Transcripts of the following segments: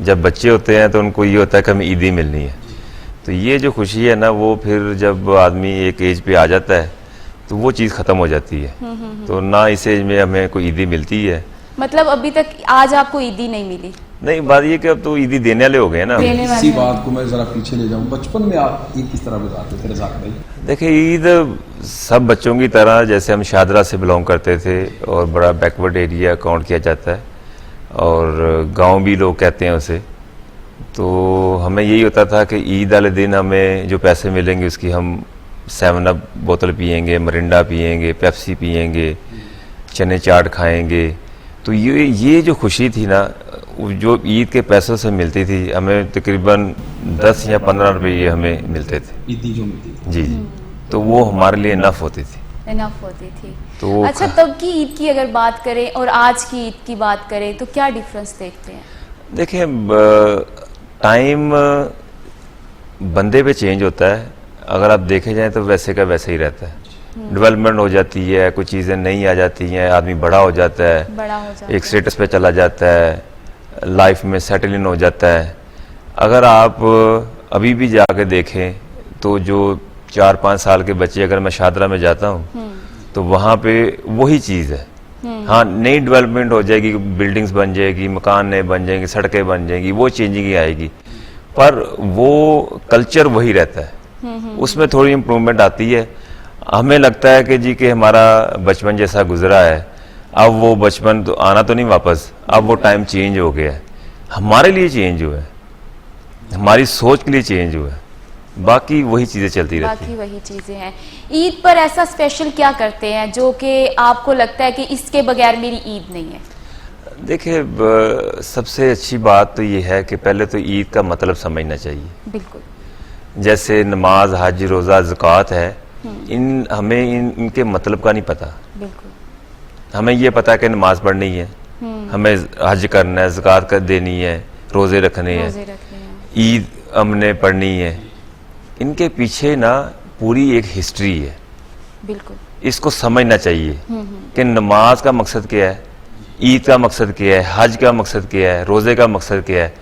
जब बच्चे होते हैं तो उनको ये होता है कि हमें ईदी मिलनी है। तो ये जो खुशी है ना, वो फिर जब आदमी एक एज पे आ जाता है तो वो चीज़ ख़त्म हो जाती है। तो ना इस एज में हमें कोई ईदी मिलती है। मतलब अभी तक आज आपको ईदी नहीं मिली? नहीं, बात ये कि अब तो ईदी देने वाले हो गए ना। इसी बात को मैं ज़रा पीछे ले जाऊँ, बचपन में आप ईद किस तरह गुजारते थे रज़ाक भाई? देखिए, ईद सब बच्चों की तरह, जैसे हम शादरा से बिलोंग करते थे और बड़ा बैकवर्ड एरिया काउंट किया जाता है और गांव भी लोग कहते हैं उसे। तो हमें यही होता था कि ईद वाले दिन हमें जो पैसे मिलेंगे उसकी हम 7 अप बोतल पियेंगे, मरिंडा पियेंगे, पेप्सी पियेंगे, चने चाट खाएंगे। तो ये जो खुशी थी ना, जो ईद के पैसों से मिलती थी, हमें तकरीबन 10 या 15 रुपये हमें मिलते थे ईदी जो मिलती थी। जी जी। तो वो हमारे लिए इनफ होती थी। इनफ होती थी। तो अच्छा, तब की ईद की अगर बात करें और आज की ईद की बात करें तो क्या डिफरेंस देखते हैं? देखिए, टाइम बंदे पे चेंज होता है। अगर आप देखे जाएं तो वैसे का वैसे ही रहता है। डेवलपमेंट हो जाती है, कुछ चीज़ें नई आ जाती हैं, आदमी बड़ा हो जाता है, एक स्टेटस पे चला जाता है, लाइफ में सेटल इन हो जाता है। अगर आप अभी भी जाके देखें तो जो 4-5 साल के बच्चे, अगर मैं शादरा में जाता हूँ तो वहाँ पे वही चीज़ है। हाँ, नई डेवलपमेंट हो जाएगी, बिल्डिंग्स बन जाएगी, मकान नए बन जाएंगे, सड़कें बन जाएंगी, वो चेंजिंग ही आएगी, पर वो कल्चर वही रहता है। उसमें थोड़ी इम्प्रूवमेंट आती है। हमें लगता है कि जी कि हमारा बचपन जैसा गुजरा है, अब वो बचपन तो आना तो नहीं वापस, अब वो टाइम चेंज हो गया है। हमारे लिए चेंज हुआ है, हमारी सोच के लिए चेंज हुआ है, बाकी वही चीज़ें चलती रहती हैं। बाकी वही चीज़ें हैं। ईद पर ऐसा स्पेशल क्या करते हैं जो कि आपको लगता है कि इसके बगैर मेरी ईद नहीं है? देखिए, सबसे अच्छी बात तो ये है कि पहले तो ईद का मतलब समझना चाहिए। बिल्कुल। जैसे नमाज, हज, रोज़ा, ज़कात है, हमें इनके मतलब का नहीं पता। बिल्कुल। हमें ये पता है कि नमाज पढ़नी है, हमें हज करना है, ज़कात कर देनी है, रोज़े रखने हैं, ईद हमने पढ़नी है। इनके पीछे ना पूरी एक हिस्ट्री है। बिल्कुल। इसको समझना चाहिए कि नमाज का मकसद क्या है, ईद का मकसद क्या है, हज का मकसद क्या है, रोज़े का मकसद क्या है।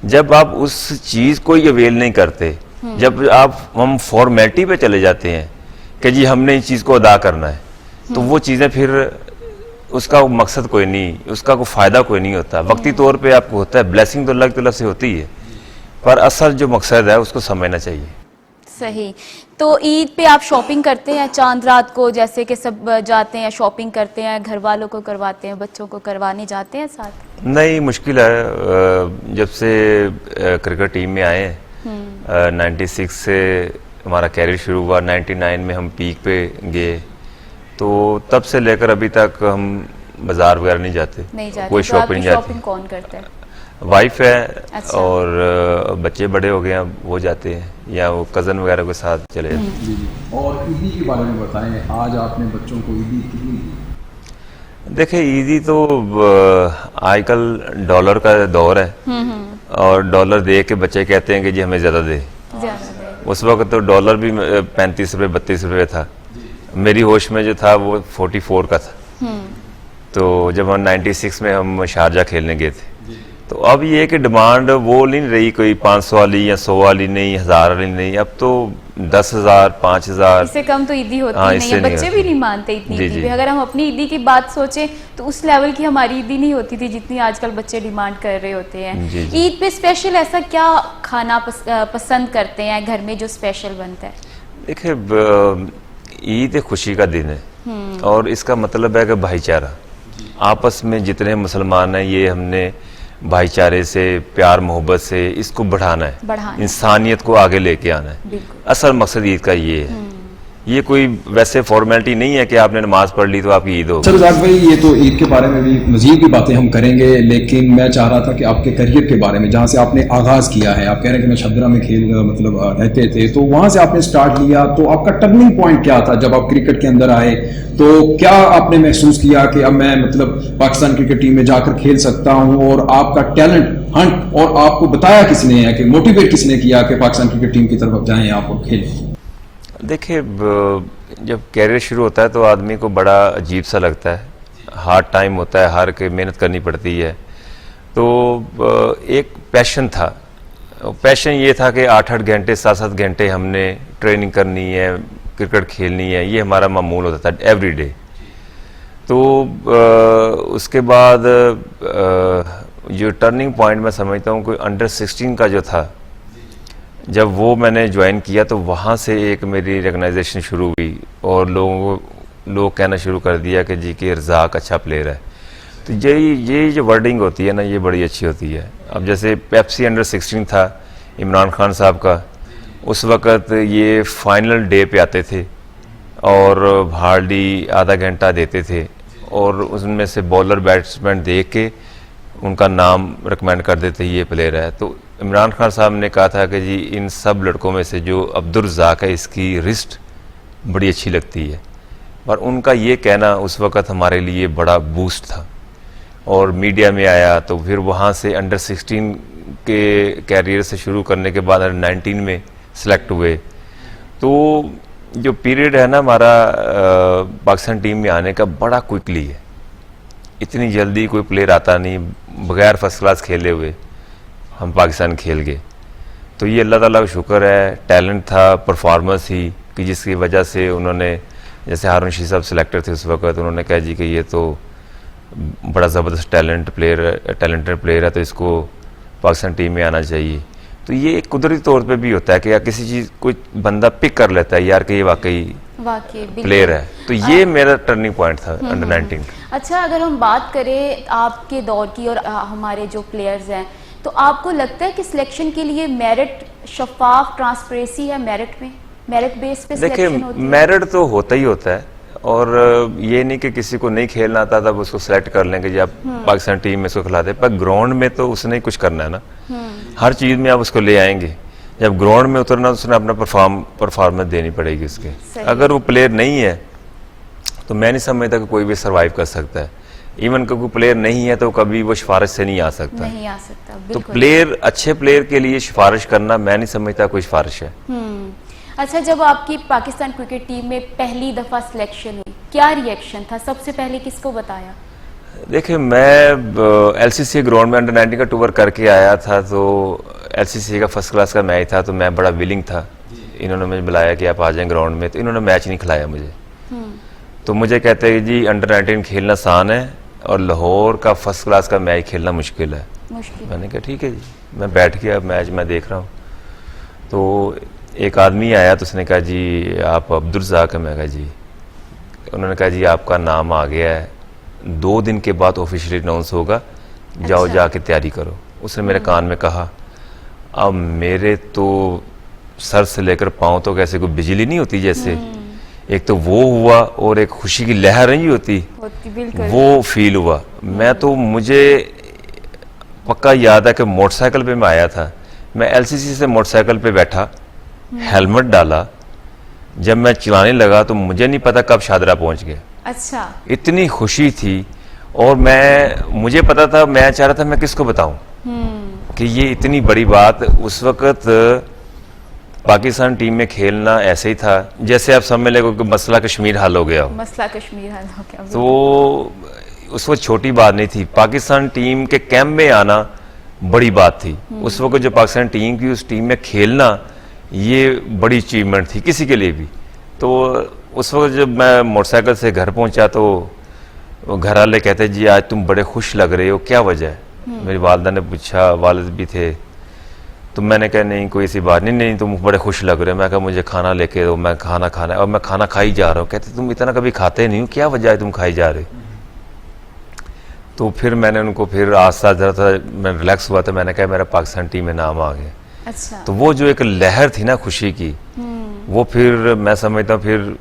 जब आप उस चीज़ को ही अवेल नहीं करते, जब हम फॉर्मेलिटी पे चले जाते हैं कि जी हमने इस चीज़ को अदा करना है, तो वो चीज़ें फिर उसका मकसद कोई नहीं, उसका कोई फ़ायदा कोई नहीं होता। वक्ती तौर पे आपको होता है, ब्लेसिंग तो अल्लाह की तरफ से होती है, पर असल जो मकसद है उसको समझना चाहिए। सही। तो ईद पे आप शॉपिंग करते हैं चांद रात को, जैसे कि सब जाते हैं शॉपिंग करते हैं, घर वालों को करवाते हैं, बच्चों को करवाने जाते हैं साथ? नहीं, मुश्किल है। जब से क्रिकेट टीम में आए हैं, 96 से हमारा कैरियर शुरू हुआ, 99 में हम पीक पे गए, तो तब से लेकर अभी तक हम बाजार वगैरह नहीं जाते। कोई तो आपकी नहीं जाती। शॉपिंग कौन करता है? वाइफ है। अच्छा। और बच्चे बड़े हो गए हैं, वो जाते हैं, या वो कज़न वगैरह के साथ चले जाते हैं। जी जी। और ईदी के बारे में बताएं, आज आपने बच्चों को ईदी कितनी दी? देखिए, ईदी तो आजकल डॉलर का दौर है, और डॉलर दे के बच्चे कहते हैं कि जी हमें ज़्यादा दे। उस वक्त तो डॉलर भी 35 रुपये 32 रुपये था। मेरी होश में जो था वो 44 का था। तो जब हम 96 में हम शारजा खेलने गए थे, तो अब ये कि डिमांड वो नहीं रही कोई 500 वाली या 100 वाली नहीं, 1000 वाली नहीं, अब तो 10,000 5,000 इससे कम तो ईदी होती हाँ, नहीं है। बच्चे भी नहीं मानते इतनी जी, ईदी जी। भी। अगर हम अपनी ईदी की बात सोचें तो उस लेवल की हमारी ईदी नहीं होती थी जितनी आजकल बच्चे डिमांड कर रहे होते हैं। जी, जी। ईद पे स्पेशल ऐसा क्या खाना पसंद करते हैं घर में जो स्पेशल बनता है? देखिए, ईद एक खुशी का दिन है, और इसका मतलब है कि भाईचारा। आपस में जितने मुसलमान हैं, ये हमने भाईचारे से, प्यार मोहब्बत से इसको बढ़ाना है, इंसानियत को आगे लेके आना है। असल मकसद ईद का ये है। ये कोई वैसे फॉर्मेलिटी नहीं है कि आपने नमाज पढ़ ली तो आपकी ईद हो। सर रज़ाक भाई, ये तो ईद के बारे में भी मजीद भी बातें हम करेंगे, लेकिन मैं चाह रहा था कि आपके करियर के बारे में, जहाँ से आपने आगाज़ किया है। आप कह रहे हैं कि मैं छदरा में रहते थे, तो वहाँ से आपने स्टार्ट लिया, तो आपका टर्निंग पॉइंट क्या था जब आप क्रिकेट के अंदर आए? तो क्या आपने महसूस किया कि अब मैं पाकिस्तान क्रिकेट टीम में जाकर खेल सकता हूँ, और आपका टैलेंट हंट, और आपको बताया किसने है कि मोटिवेट किसने किया कि पाकिस्तान क्रिकेट टीम की तरफ जाएं आप और खेलें? देखिए, जब कैरियर शुरू होता है तो आदमी को बड़ा अजीब सा लगता है, हार्ड टाइम होता है, हार के मेहनत करनी पड़ती है, तो एक पैशन था। पैशन ये था कि 8-8 घंटे 7-7 घंटे हमने ट्रेनिंग करनी है, क्रिकेट खेलनी है, ये हमारा मामूल होता था एवरी डे। तो उसके बाद जो टर्निंग पॉइंट मैं समझता हूँ कोई अंडर 16 का जो था, जब वो मैंने ज्वाइन किया तो वहाँ से एक मेरी रिकग्नाइजेशन शुरू हुई और लोग कहना शुरू कर दिया कि जी कि रज़ाक अच्छा प्लेयर है। तो ये जो वर्डिंग होती है ना, ये बड़ी अच्छी होती है। अब जैसे पेप्सी अंडर 16 था इमरान खान साहब का, उस वक़्त ये फाइनल डे पे आते थे और हार्डली आधा घंटा देते थे और उसमें से बॉलर बैट्समैन देख के उनका नाम रिकमेंड कर देते ये प्लेयर है। तो इमरान खान साहब ने कहा था कि जी इन सब लड़कों में से जो अब्दुल रज़ाक है इसकी रिस्ट बड़ी अच्छी लगती है। पर उनका ये कहना उस वक़्त हमारे लिए बड़ा बूस्ट था और मीडिया में आया। तो फिर वहाँ से अंडर 16 के कैरियर से शुरू करने के बाद अंडर 19 में सेलेक्ट हुए। तो जो पीरियड है ना हमारा पाकिस्तान टीम में आने का बड़ा क्विकली है, इतनी जल्दी कोई प्लेयर आता नहीं, बगैर फर्स्ट क्लास खेले हुए हम पाकिस्तान खेल गए। तो ये अल्लाह ताला का शुक्र है, टैलेंट था, परफॉर्मेंस ही कि जिसकी वजह से उन्होंने, जैसे हारून रशीद साहब सिलेक्टर थे उस वक्त, उन्होंने कहा जी कि ये तो बड़ा ज़बरदस्त टैलेंटेड प्लेयर है तो इसको पाकिस्तान टीम में आना चाहिए। तो ये एक कुदरती तौर पे भी होता है कि यार किसी चीज़ कोई बंदा पिक कर लेता है यार कि ये वाकई प्लेयर है। तो ये मेरा टर्निंग पॉइंट था अंडर 19। अच्छा, अगर हम बात करें आपके दौर की और हमारे जो प्लेयर्स हैं, तो आपको लगता है कि सिलेक्शन के लिए मेरिट, शफाफ, ट्रांसपेरेंसी है मेरिट में, मेरिट बेस पे सिलेक्शन होती है? मेरिट तो होता ही होता है और ये नहीं कि किसी को नहीं खेलना आता तब उसको सेलेक्ट कर लेंगे जी आप पाकिस्तान टीम में इसको खिलाते, पर ग्राउंड में तो उसने ही कुछ करना है ना। हर चीज़ में आप उसको ले आएंगे, जब ग्राउंड में उतरना तो उसने अपना परफॉर्मेंस देनी पड़ेगी उसके। अगर वो प्लेयर नहीं है तो मैं नहीं समझता कि कोई भी सर्वाइव कर सकता है। इवन कोई प्लेयर नहीं है तो कभी वो सिफारिश से नहीं आ सकता। तो प्लेयर, अच्छे प्लेयर के लिए सिफारिश करना मैं नहीं समझता कोई सिफारिश है। अच्छा, जब आपकी पाकिस्तान क्रिकेट टीम में पहली दफा सिलेक्शन हुई, क्या रिएक्शन था? सबसे पहले किसको बताया? देखिए, मैं एलसीसी ग्राउंड में अंडर 19 का टूर करके आया था, तो एलसीसी का फर्स्ट क्लास का मैच था, तो मैं बड़ा विलिंग था। इन्होंने मुझे बुलाया कि आप आ जाएं ग्राउंड में, तो इन्होंने मैच नहीं खिलाया मुझे। तो मुझे कहते हैं जी अंडर 19 खेलना आसान है और लाहौर का फर्स्ट क्लास का मैच खेलना मुश्किल है। मैंने कहा ठीक है जी, मैं बैठ गया, मैच मैं देख रहा हूँ। तो एक आदमी आया तो उसने कहा जी आप अब्दुल रज़ाक हैं? मैं कहा जी। उन्होंने कहा जी आपका नाम आ गया है, 2 दिन के बाद ऑफिशियली अनाउंस होगा, जाओ जाके तैयारी करो। उसने मेरे कान में कहा। अब मेरे तो सर से लेकर पाँव तो कैसे कोई बिजली नहीं होती जैसे, एक तो वो हुआ और एक खुशी की लहर नहीं होती वो फील हुआ। मैं तो, मुझे पक्का याद है कि मोटरसाइकिल पे मैं आया था, मैं एलसीसी से मोटरसाइकिल पे बैठा, हेलमेट डाला, जब मैं चलाने लगा तो मुझे नहीं पता कब शादरा पहुंच गया। अच्छा, इतनी खुशी थी। और मुझे पता था, मैं चाह रहा था मैं किसको बताऊं कि ये इतनी बड़ी बात। उस वक्त पाकिस्तान टीम में खेलना ऐसे ही था जैसे आप समझ ले कि मसला कश्मीर हल हो गया हो। मसला कश्मीर हल हो गया। तो उस वक्त छोटी बात नहीं थी, पाकिस्तान टीम के कैंप में आना बड़ी बात थी। उस वक्त जो पाकिस्तान टीम की उस टीम में खेलना, ये बड़ी अचीवमेंट थी किसी के लिए भी। तो उस वक्त जब मैं मोटरसाइकिल से घर पहुंचा तो घर वाले कहते जी आज तुम बड़े खुश लग रहे हो, क्या वजह है? मेरी वालदा ने पूछा, वालिद भी थे, तो मैंने कहा नहीं कोई ऐसी बात नहीं, तुम बड़े खुश लग रहे हो। मैं कहा मुझे खाना लेके दो, मैं खाना खाना है और मैं खाना खाई जा रहा हूँ। कहते तुम इतना कभी खाते नहीं हो, क्या वजह है तुम खाई जा रहे? तो फिर मैंने उनको फिर आस्ता जरा मैं रिलैक्स हुआ, तो मैंने कहा मेरा पाकिस्तान टीम में नाम आ गया। अच्छा। तो वो जो एक लहर थी ना खुशी की, वो फिर मैं समझता हूँ फिर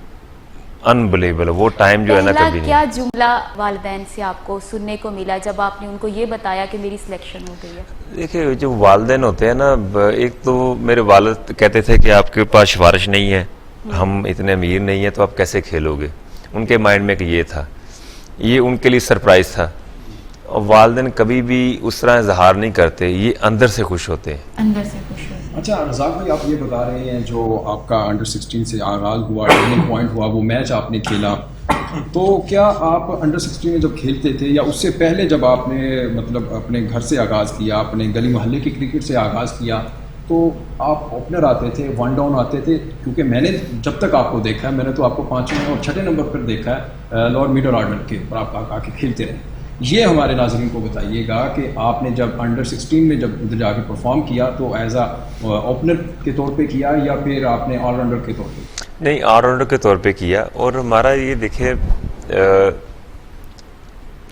अनबिलीवेबल, वो टाइम जो है ना कभी नहीं। क्या जुमला वालिदैन से आपको सुनने को मिला जब आपने उनको ये बताया कि मेरी सिलेक्शन हो गई है? देखिए, जो वालिदैन होते हैं ना, एक तो मेरे वालिद कहते थे कि आपके पास सिफारिश नहीं है, हम इतने अमीर नहीं है, तो आप कैसे खेलोगे। उनके माइंड में ये था, ये उनके लिए सरप्राइज था। और वालिदैन कभी भी उस तरह इजहार नहीं करते, ये अंदर से खुश होते हैं, अंदर से खुश होते। अच्छा रज़ाक भाई, आप ये बता रहे हैं जो आपका अंडर 16 से आगाज़ हुआ, टर्निंग पॉइंट हुआ, वो मैच आपने खेला, तो क्या आप अंडर 16 में जब खेलते थे या उससे पहले जब आपने मतलब अपने घर से आगाज़ किया, अपने गली मोहल्ले की क्रिकेट से आगाज़ किया, तो आप ओपनर आते थे, वन डाउन आते थे? क्योंकि मैंने जब तक आपको देखा है, मैंने तो आपको 5वें और 6ठे नंबर पर देखा है लॉर्ड मिडल ऑर्डर के ऊपर आप आके खेलते रहे। ये हमारे नाज़रीन को बताइएगा कि आपने जब अंडर 16 में जब उधर जाके परफॉर्म किया तो एज आ ओपनर के तौर पे किया या फिर आपने ऑलराउंडर के तौर पे? नहीं, ऑलराउंडर के तौर पे किया। और हमारा ये देखिए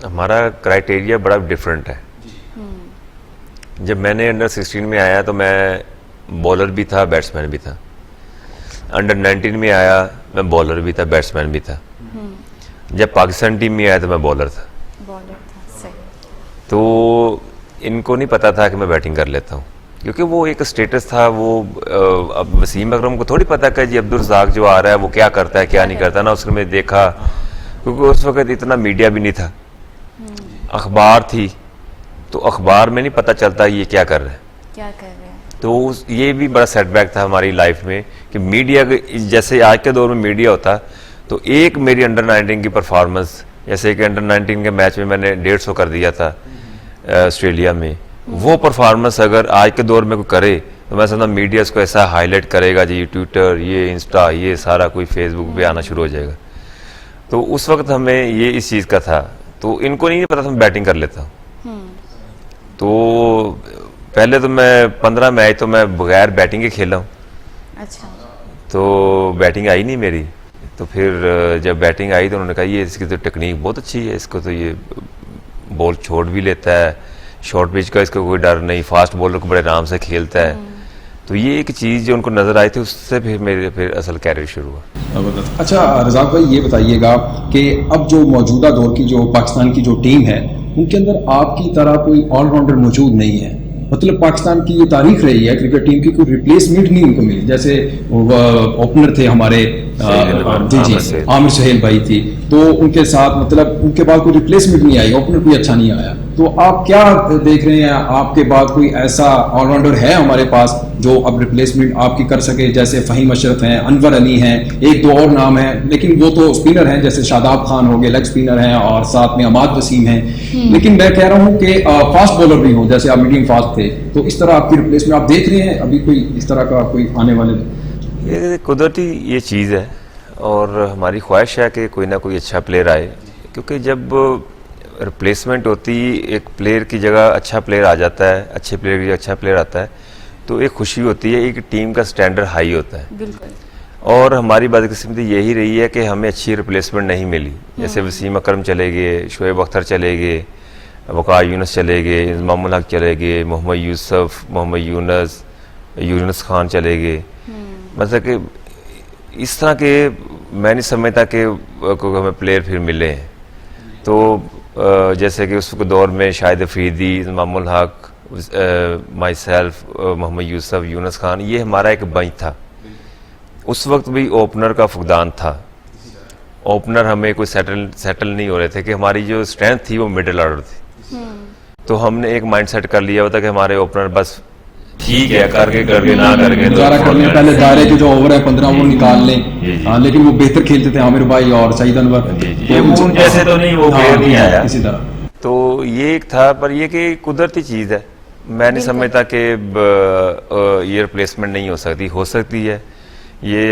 हमारा क्राइटेरिया बड़ा डिफरेंट है। जब मैंने अंडर 16 में आया तो मैं बॉलर भी था, बैट्समैन भी था। अंडर 19 में आया मैं बॉलर भी था, बैट्समैन भी था। जब पाकिस्तान टीम में आया तो मैं बॉलर था। सही। तो इनको नहीं पता था कि मैं बैटिंग कर लेता हूँ, क्योंकि वो एक स्टेटस था। वो अब वसीम अकरम को थोड़ी पता कि जी अब्दुल रज़ाक जो आ रहा है वो क्या करता है क्या नहीं करता ना। उसमें देखा, क्योंकि उस वक्त इतना मीडिया भी नहीं था, अखबार थी, तो अखबार में नहीं पता चलता ये क्या कर रहे हैं। तो ये भी बड़ा सेटबैक था हमारी लाइफ में कि मीडिया, जैसे आज के दौर में मीडिया होता तो एक मेरी अंडर 19 की परफॉर्मेंस, जैसे कि अंडर 19 के मैच में मैंने 150 कर दिया था ऑस्ट्रेलिया में, वो परफॉर्मेंस अगर आज के दौर में कोई करे तो मैं समझता मीडिया इसको ऐसा हाईलाइट करेगा जी, ट्विटर, ये इंस्टा, ये सारा कोई फेसबुक पे आना शुरू हो जाएगा। तो उस वक्त हमें ये इस चीज़ का था, तो इनको नहीं पता था मैं बैटिंग कर लेता हूँ। तो पहले तो मैं 15 मैच तो मैं बगैर बैटिंग के खेला हूँ। अच्छा। तो बैटिंग आई नहीं मेरी। तो फिर जब बैटिंग आई तो उन्होंने कहा ये इसकी तो टेक्निक बहुत अच्छी है, इसको तो ये बॉल छोड़ भी लेता है, शॉर्ट पिच का इसका कोई डर नहीं, फास्ट बॉलर को बड़े आराम से खेलता है। तो ये एक चीज़ जो उनको नज़र आई थी, उससे फिर मेरे फिर असल कैरियर शुरू हुआ। अच्छा रज़ाक भाई, ये बताइएगा कि अब जो मौजूदा दौर की जो पाकिस्तान की जो टीम है उनके अंदर आपकी तरह कोई ऑलराउंडर मौजूद नहीं है। मतलब पाकिस्तान की ये तारीख रही है क्रिकेट टीम की, कोई रिप्लेसमेंट नहीं उनको मिली। जैसे ओपनर थे हमारे जी आमिर सुहेल भाई थी, तो उनके साथ मतलब उनके बाद कोई रिप्लेसमेंट नहीं आई, ओपनर कोई अच्छा नहीं आया। तो आप क्या देख रहे हैं, आपके बाद कोई ऐसा ऑलराउंडर है हमारे पास जो अब रिप्लेसमेंट आपकी कर सके? जैसे फ़हीम अशरफ हैं, अनवर अली हैं, एक दो और नाम हैं, लेकिन वो तो स्पिनर हैं, जैसे शादाब खान हो गए लेग स्पिनर हैं, और साथ में अमाद वसीम हैं। लेकिन मैं कह रहा हूँ कि फास्ट बॉलर भी हो, जैसे आप मीडियम फास्ट थे, तो इस तरह आपकी रिप्लेसमेंट आप देख रहे हैं अभी कोई इस तरह का कोई आने वाले? ये कुदरती ये चीज़ है और हमारी ख्वाहिश है कि कोई ना कोई अच्छा प्लेयर आए, क्योंकि जब रिप्लेसमेंट होती, एक प्लेयर की जगह अच्छा प्लेयर आ जाता है, अच्छे प्लेयर की जगह अच्छा प्लेयर आता है, तो एक खुशी होती है, एक टीम का स्टैंडर्ड हाई होता है। बिल्कुल। और हमारी बदकिस्मती यही रही है कि हमें अच्छी रिप्लेसमेंट नहीं मिली। जैसे वसीम अकरम चले गए, शोएब अख्तर चले गए, वक़ार यूनुस चले गए, इंज़मामुल हक चले गए, मोहम्मद यूसुफ, मोहम्मद यूनुस खान चले गए। मतलब कि इस तरह के मैं नहीं समझता कि हमें प्लेयर फिर मिले हैं। तो जैसे कि उस दौर में शाहिद अफरीदी, इंज़मामुल हक, माई सेल्फ, मोहम्मद यूसुफ, यूनुस खान, ये हमारा एक बेंच था। उस वक्त भी ओपनर का फुकदान था। ओपनर हमें कोई सेटल नहीं हो रहे थे कि हमारी जो स्ट्रेंथ थी वो मिडिल ऑर्डर थी। तो हमने एक माइंड सेट कर लिया होता कि हमारे ओपनर बस ठीक है, करके ना करके गुजारा कर लें, पहले दायरे के जो ओवर है 15 वो निकाल लें। हाँ, लेकिन वो बेहतर खेलते थे आमिर भाई और सईद अनवर, तो जैसे तो नहीं वो प्लेयर नहीं आया इसी तरह। तो ये एक था, पर ये कि कुदरती चीज़ है, मैं नहीं समझता कि ये रिप्लेसमेंट नहीं हो सकती है। ये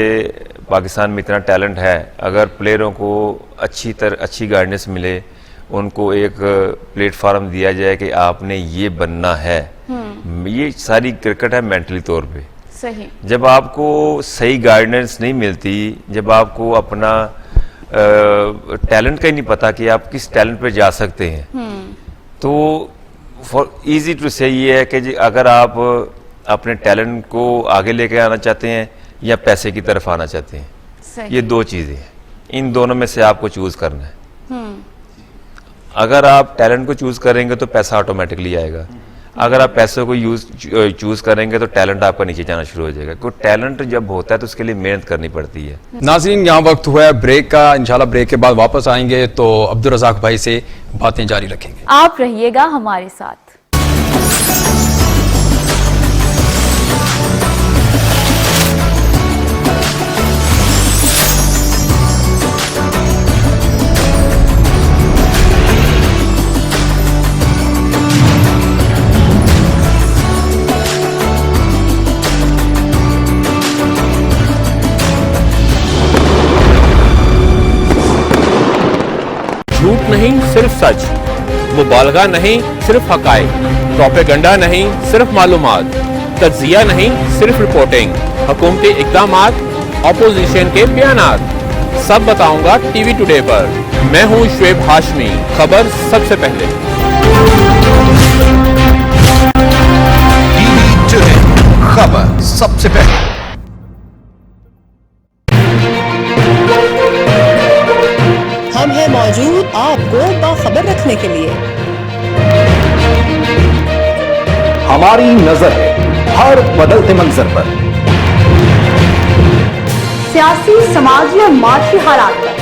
पाकिस्तान में इतना टैलेंट है, अगर प्लेयरों को अच्छी गाइडेंस मिले, उनको एक प्लेटफार्म दिया जाए कि आपने ये बनना है। ये सारी क्रिकेट है मेंटली तौर पे। सही। जब जब आपको सही गाइडेंस नहीं मिलती, जब आपको अपना टैलेंट का ही नहीं पता कि आप किस टैलेंट पे जा सकते हैं, तो फॉर इजी टू से ये है कि जी अगर आप अपने टैलेंट को आगे लेके आना चाहते हैं या पैसे की तरफ आना चाहते हैं, सही। ये दो चीज़ें हैं, इन दोनों में से आपको चूज करना है। अगर आप टैलेंट को चूज करेंगे तो पैसा ऑटोमेटिकली आएगा, अगर आप पैसे को चूज करेंगे तो टैलेंट आपका नीचे जाना शुरू हो जाएगा। क्योंकि टैलेंट जब होता है तो उसके लिए मेहनत करनी पड़ती है। नाज़रीन, यहाँ वक्त हुआ है ब्रेक का, इंशाल्लाह ब्रेक के बाद वापस आएंगे तो अब्दुल रज़ाक भाई से बातें जारी रखेंगे। आप रहिएगा हमारे साथ। मजाक नहीं सिर्फ सच, मुबालगा नहीं सिर्फ हकायक, प्रोपेगंडा नहीं सिर्फ मालूमात, तज्जिया नहीं सिर्फ रिपोर्टिंग, हुकूमती इक़दामात, ऑपोजिशन के बयानात, सब बताऊंगा टीवी टुडे पर। मैं हूं शुएब हाशमी, खबर सबसे पहले। टीवी टुडे, खबर सबसे पहले। हम हैं मौजूद आपको बाखबर रखने के लिए। हमारी नजर है हर बदलते मंजर पर, सियासी, समाजी और माशी हालात पर,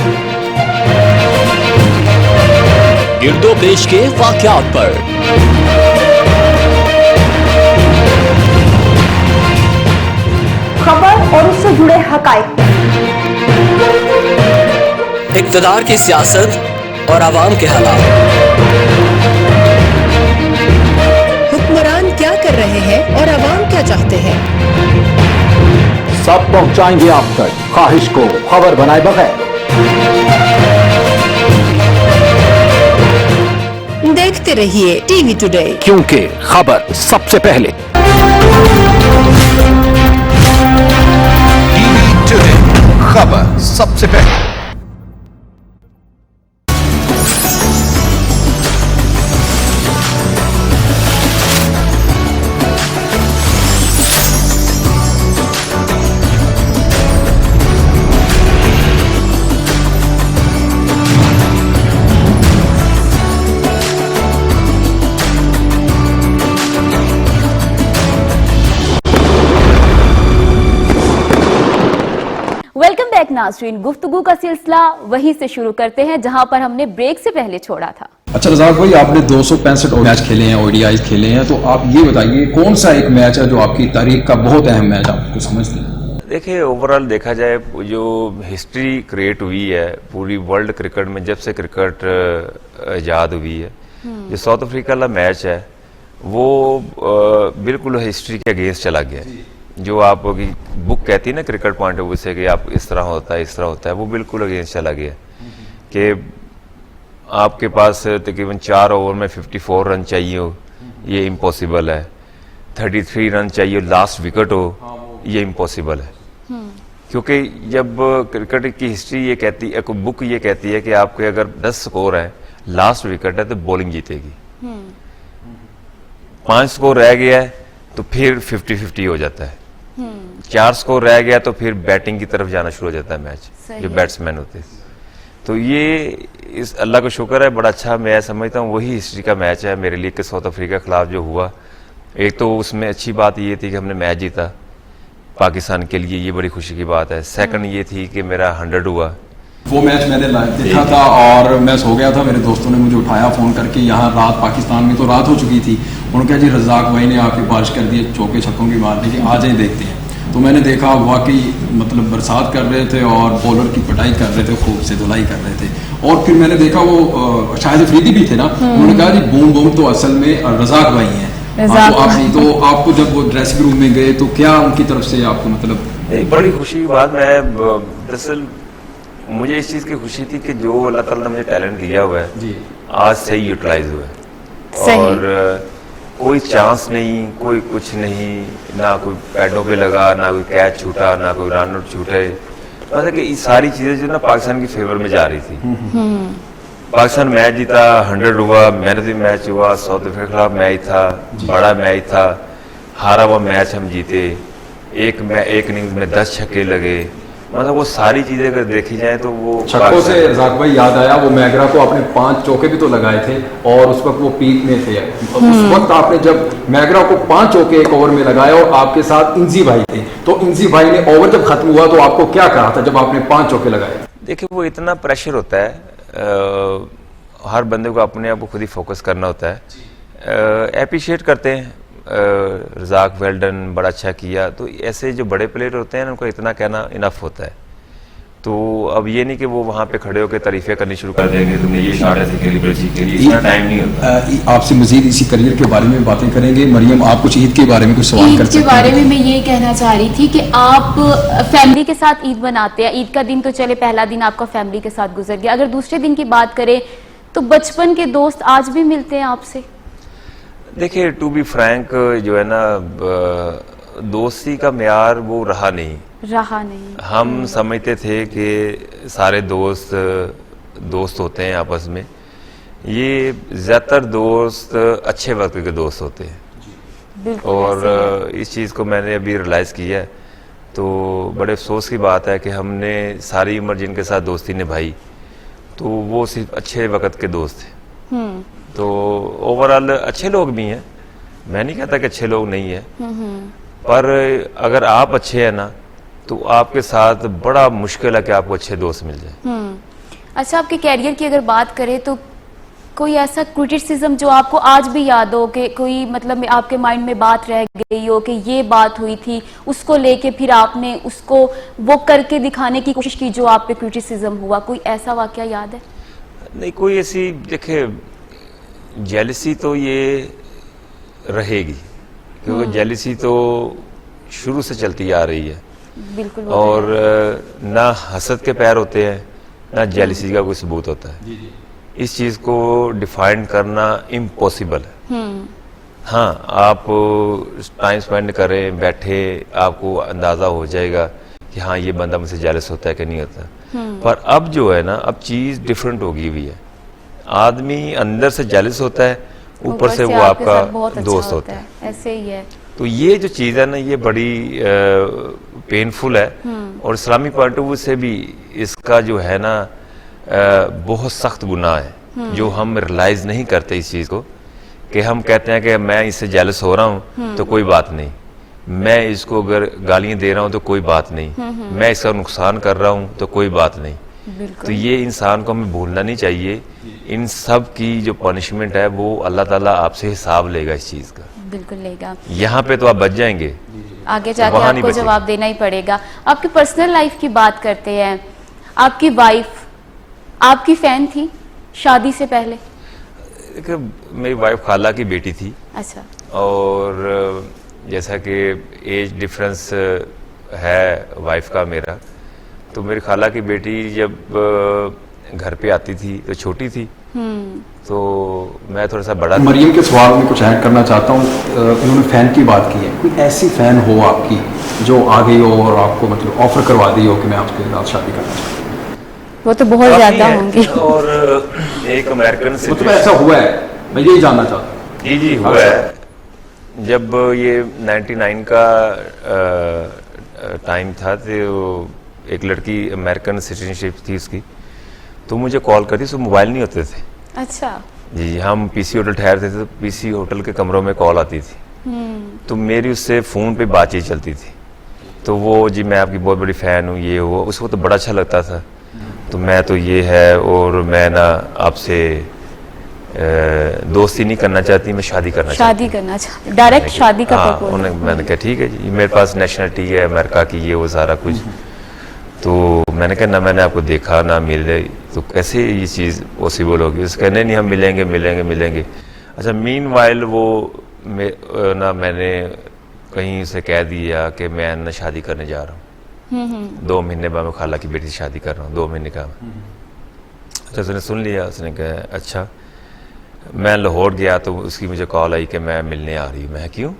गिरदो पेश के वाकयात पर, खबर और उससे जुड़े हकायक पर, इक़्तिदार की सियासत और आवाम के हालात, हुक्मरान क्या कर रहे हैं और आवाम क्या चाहते हैं, सब पहुंचाएंगे आप तक ख्वाहिश को खबर बनाए बगैर। देखते रहिए टीवी टुडे, क्योंकि खबर सबसे पहले। टीवी टुडे, खबर सबसे पहले। वेलकम बैक नाज़रीन, गुफ्तगू का सिलसिला वहीं से शुरू करते हैं जहां पर हमने ब्रेक से पहले छोड़ा था। अच्छा रज़ाक भाई, आपने 265 मैच खेले हैं, ओडीआई खेले हैं, तो आप ये बताइए कौन सा एक मैच है जो आपकी तारीख का बहुत अहम मैच आपको समझते हैं? देखिए, ओवरऑल देखा जाए जो हिस्ट्री क्रिएट हुई है पूरी वर्ल्ड क्रिकेट में, जब से क्रिकेट ईजाद हुई है, जो साउथ अफ्रीका वाला मैच है वो बिल्कुल हिस्ट्री के अगेंस्ट चला गया है। जो आपकी बुक कहती है ना क्रिकेट पॉइंट ऑफ व्यू से कि आप इस तरह होता है, इस तरह होता है, वो बिल्कुल अगेंस्ट चला गया कि आपके पास तकरीबन 4 ओवर में 54 रन चाहिए हो, ये इम्पॉसिबल है। 33 रन चाहिए लास्ट विकेट हो, ये इम्पॉसिबल है। क्योंकि जब क्रिकेट की हिस्ट्री ये कहती है, बुक ये कहती है कि आपके अगर 10 स्कोर है, लास्ट विकेट है तो बॉलिंग जीतेगी। 5 स्कोर रह गया है तो फिर 50-50 हो जाता है। 4 स्कोर रह गया तो फिर बैटिंग की तरफ जाना शुरू हो जाता है मैच, जो बैट्समैन होते हैं। तो ये इस अल्लाह का शुक्र है, बड़ा अच्छा मैं समझता हूँ वही हिस्ट्री का मैच है मेरे लिए कि साउथ अफ्रीका के खिलाफ जो हुआ। एक तो उसमें अच्छी बात ये थी कि हमने मैच जीता, पाकिस्तान के लिए ये बड़ी खुशी की बात है। सेकंड ये थी कि मेरा 100 हुआ। वो मैच मैंने लाइव देखा था और मैं सो गया था, मेरे दोस्तों ने मुझे उठाया फ़ोन करके। यहाँ रात पाकिस्तान में तो रात हो चुकी थी, उन्होंने कहा जी रज़ाक भाई ने आके बारिश कर दी, चौके छक्कों की मारने की, आ जाए देखते हैं। तो मैंने देखा वाकई मतलब बरसात कर रहे थे और बॉलर की पिटाई कर रहे थे, खूब से धुलाई कर रहे थे। और फिर मैंने देखा वो शाहिद अफरीदी भी थे ना, उन्होंने कहा जी बूम बूम तो असल में रज़ाक भाई हैं। तो आपको जब वो ड्रेसिंग रूम में गए तो क्या उनकी तरफ से आपको मतलब एक बड़ी खुशी की बात, मैं दरअसल मुझे इस चीज़ की खुशी थी कि जो अल्लाह ताला ने मुझे टैलेंट दिया हुआ है जी आज सही यूटिलाइज हुआ है। और कोई चांस नहीं, कोई कुछ नहीं, ना कोई पैडों पे लगा, ना कोई कैच छूटा, ना कोई रन आउट छूटे। मतलब कि ये सारी चीज़ें जो ना पाकिस्तान की फेवर में जा रही थी। पाकिस्तान मैच जीता, 100 हुआ, मैन ऑफ द मैच हुआ, साउथ अफ्रीका के खिलाफ मैच था, बड़ा मैच था, हारा हुआ मैच हम जीते, एक इनिंग्स में 10 छक्के लगे। मतलब वो सारी चीजें अगर देखी जाए तो वो छक्कों से रज़ाक भाई याद आया, वो मैगरा को आपने 5 चौके भी तो लगाए थे और उस वक्त वो पीक में थे। उस वक्त आपने जब मैगरा को 5 चौके एक ओवर में लगाए और आपके साथ इंजी भाई थे, तो इंजी भाई ने ओवर जब खत्म हुआ तो आपको क्या कहा था जब आपने 5 चौके लगाए? देखिए, वो इतना प्रेशर होता है, हर बंदे को अपने आप को खुद ही फोकस करना होता है। अप्रिशिएट करते हैं रज़ाक, वेल डन, बड़ा अच्छा किया। तो ऐसे जो बड़े प्लेयर होते हैं उनको इतना कहना इनफ होता है। तो अब ये नहीं कि वो वहाँ पे खड़े होकर तारीफें करनी शुरू कर देंगे, तुमने ये शॉट ऐसे खेली, बड़ी खेली, इतना टाइम नहीं होता। आपसे मजीद इसी करियर के बारे में बातें करेंगे। मरियम, आप कुछ ईद के बारे में कुछ सवाल कर सकते हैं? ईद के बारे में मैं ये कहना चाह रही थी कि आप फैमिली के साथ ईद मनाते हैं। ईद का दिन तो चले, पहला दिन आपका फैमिली के साथ गुजर गया। अगर दूसरे दिन की बात करें तो बचपन के दोस्त आज भी मिलते हैं आपसे? देखिए, टू बी फ्रैंक, जो है ना, दोस्ती का म्यार वो रहा नहीं। हम समझते थे कि सारे दोस्त होते हैं आपस में। ये ज़्यादातर दोस्त अच्छे वक्त के दोस्त होते हैं, और इस चीज़ को मैंने अभी रियलाइज़ किया है। तो बड़े अफसोस की बात है कि हमने सारी उम्र जिनके साथ दोस्ती निभाई तो वो सिर्फ अच्छे वक्त के दोस्त थे। तो ओवरऑल अच्छे लोग भी हैं, मैं नहीं कहता कि अच्छे लोग नहीं हैं, पर अगर आप अच्छे हैं ना तो आपके साथ बड़ा मुश्किल है कि आपको अच्छे दोस्त मिल जाए। अच्छा, आपके कैरियर की अगर बात करें तो कोई ऐसा क्रिटिसिज्म जो आपको आज भी याद हो, कि कोई मतलब आपके माइंड में बात रह गई हो कि ये बात हुई थी, उसको लेके फिर आपने उसको वो करके दिखाने की कोशिश की, जो आप पे क्रिटिसिज्म हुआ, कोई ऐसा वाकया याद है? नहीं, कोई ऐसी, देखिए, जेलसी तो ये रहेगी, क्योंकि जेलसी तो शुरू से चलती आ रही है। बिल्कुल। और ना हसद के पैर होते हैं, ना जेलसी का कोई सबूत होता है। इस चीज़ को डिफाइन करना इम्पॉसिबल है। हाँ, आप टाइम स्पेंड करें, बैठे, आपको अंदाज़ा हो जाएगा कि हाँ, ये बंदा मुझसे जेलस होता है कि नहीं होता। पर अब जो है ना, अब चीज़ डिफरेंट होगी हुई है। आदमी अंदर से जेलस होता है, ऊपर से वो आपका दोस्त होता है। ऐसे ही है। तो ये जो चीज़ है ना, ये बड़ी पेनफुल है, और इस्लामी पॉइंट ऑफ व्यू से भी इसका जो है ना बहुत सख्त गुनाह है, जो हम रियलाइज नहीं करते इस चीज़ को, कि हम कहते हैं कि मैं इससे जेलस हो रहा हूँ तो कोई बात नहीं, मैं इसको अगर गालियाँ दे रहा हूँ तो कोई बात नहीं, मैं इसका नुकसान कर रहा हूँ तो कोई बात नहीं। तो ये इंसान को हमें भूलना नहीं चाहिए। इन सब की जो पनिशमेंट है वो अल्लाह ताला आपसे हिसाब लेगा इस चीज़ का। बिल्कुल लेगा। यहाँ पे तो आप बच जाएंगे, आगे जाके आपको जवाब देना ही पड़ेगा। आपकी पर्सनल लाइफ की बात करते हैं। आपकी वाइफ आपकी फैन थी शादी से पहले? मेरी वाइफ खाला की बेटी थी। अच्छा। और जैसा कि एज डिफरेंस है वाइफ का मेरा, तो मेरी खाला की बेटी जब घर पे आती थी तो छोटी थी, तो मैं थोड़ा सा बड़ा। मरियम के सवाल में कुछ ऐड करना चाहता हूँ। उन्होंने फ़ैन की बात की है, कोई ऐसी फ़ैन हो आपकी जो आ गई हो और आपको मतलब ऑफर करवा दी हो कि मैं आपके साथ शादी करना चाहता हूँ? वो तो बहुत ज्यादा होंगी। और एक अमेरिकन से मतलब ऐसा हुआ है, मैं यही जानना चाहता हूँ। जी हुआ है। जब ये 99 का टाइम था, तो एक लड़की अमेरिकन सिटीजनशिप थी उसकी, तो मुझे कॉल करती, उसको मोबाइल नहीं होते थे। अच्छा। जी, हम पीसी होटल ठहरते थे, तो पीसी होटल के कमरों में कॉल आती थी, तो मेरी उससे फ़ोन पे बातचीत चलती थी। तो वो, जी मैं आपकी बहुत बड़ी फ़ैन हूँ, ये वो, उसको तो बड़ा अच्छा लगता था। तो मैं तो ये है, और मैं ना आपसे दोस्ती नहीं करना चाहती, मैं शादी करना चाहती। डायरेक्ट शादी का प्रपोजल। मैंने कहा ठीक है जी, मेरे पास नेशनलिटी है अमेरिका की, ये वो सारा कुछ। तो मैंने कहा ना मैंने आपको देखा ना मिले, तो कैसे ये चीज़ पॉसिबल होगी? उसके कहने नहीं, हम मिलेंगे। अच्छा, मीनवाइल वो मैंने कहीं उसे कह दिया कि मैं ना शादी करने जा रहा हूँ, 2 महीने बाद मैं खाला की बेटी से शादी कर रहा हूँ, 2 महीने का। अच्छा, उसने सुन लिया, उसने कहा अच्छा। मैं लाहौर गया तो उसकी मुझे कॉल आई कि मैं मिलने आ रही हूँ। मैं क्यों,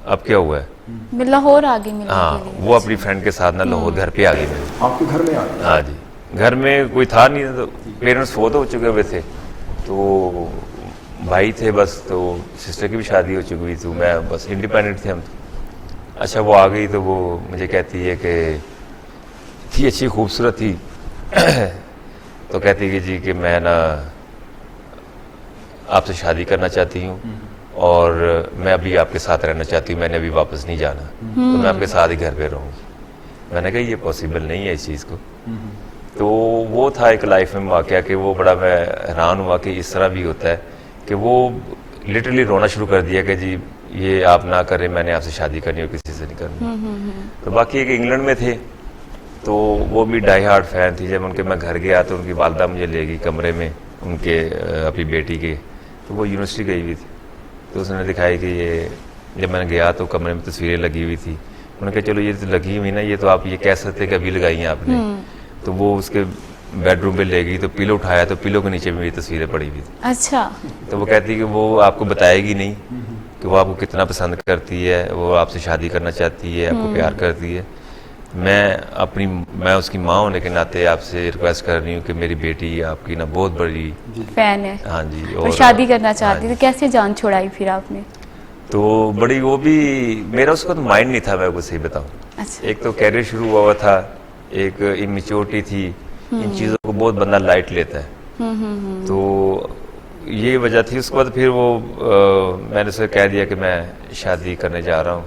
अब क्या हुआ है? मैं लाहौर आ गई मिलने हाँ, के लिए। वो अपनी फ्रेंड के साथ ना लाहौर घर पे आ गई। मैं आपके घर में आ गई? हाँ जी, घर में कोई था नहीं, तो पेरेंट्स फोत हो चुके हुए थे, तो भाई थे बस, तो सिस्टर की भी शादी हो चुकी हुई थी, मैं बस इंडिपेंडेंट थे हम तो। अच्छा, वो आ गई तो वो मुझे कहती है कि थी अच्छी खूबसूरत थी तो कहती है जी कि मैं ना आपसे शादी करना चाहती हूँ, और मैं अभी आपके साथ रहना चाहती हूँ, मैंने अभी वापस नहीं जाना, तो मैं आपके साथ ही घर पे रहूँगी। मैंने कहा ये पॉसिबल नहीं है इस चीज़ को। तो वो था एक लाइफ में वाक़या कि वो बड़ा मैं हैरान हुआ कि इस तरह भी होता है कि वो लिटरली रोना शुरू कर दिया कि जी ये आप ना करें, मैंने आपसे शादी करनी हो, किसी से नहीं करनी। तो बाकी एक इंग्लैंड में थे, तो वो भी डाई हार्ड फैन थी। जब उनके मैं घर गया तो उनकी वालदा मुझे ले गई कमरे में उनके अपनी बेटी के, तो वो यूनिवर्सिटी गई हुई थी, तो उसने दिखाई कि ये, जब मैंने गया तो कमरे में तस्वीरें लगी हुई थी। उन्होंने कहा चलो ये तो लगी हुई ना, ये तो आप ये कह सकते कि अभी लगाई हैं आपने। तो वो उसके बेडरूम पे ले गई तो पिलो उठाया तो पिलो के नीचे मेरी तस्वीरें पड़ी हुई थी। अच्छा। तो वो कहती है कि वो आपको बताएगी नहीं कि वो आपको कितना पसंद करती है, वो आपसे शादी करना चाहती है, आपको प्यार करती है। मैं उसकी माँ होने के नाते आपसे रिक्वेस्ट कर रही हूँ कि मेरी बेटी आपकी ना बहुत बड़ी फैन है। हाँ जी, और शादी करना हाँ चाहती जी। थी, कैसे जान छुड़ाई फिर आपने? तो बड़ी वो भी मेरा उसका तो माइंड नहीं था, मैं आपको सही बताऊँ। अच्छा। एक तो कैरियर शुरू हुआ था, एक इमेच्योरिटी थी, इन चीज़ों को बहुत बंदा लाइट लेता है। तो ये वजह थी। उसके बाद फिर वो मैंने उसे कह दिया कि मैं शादी करने जा रहा हूँ।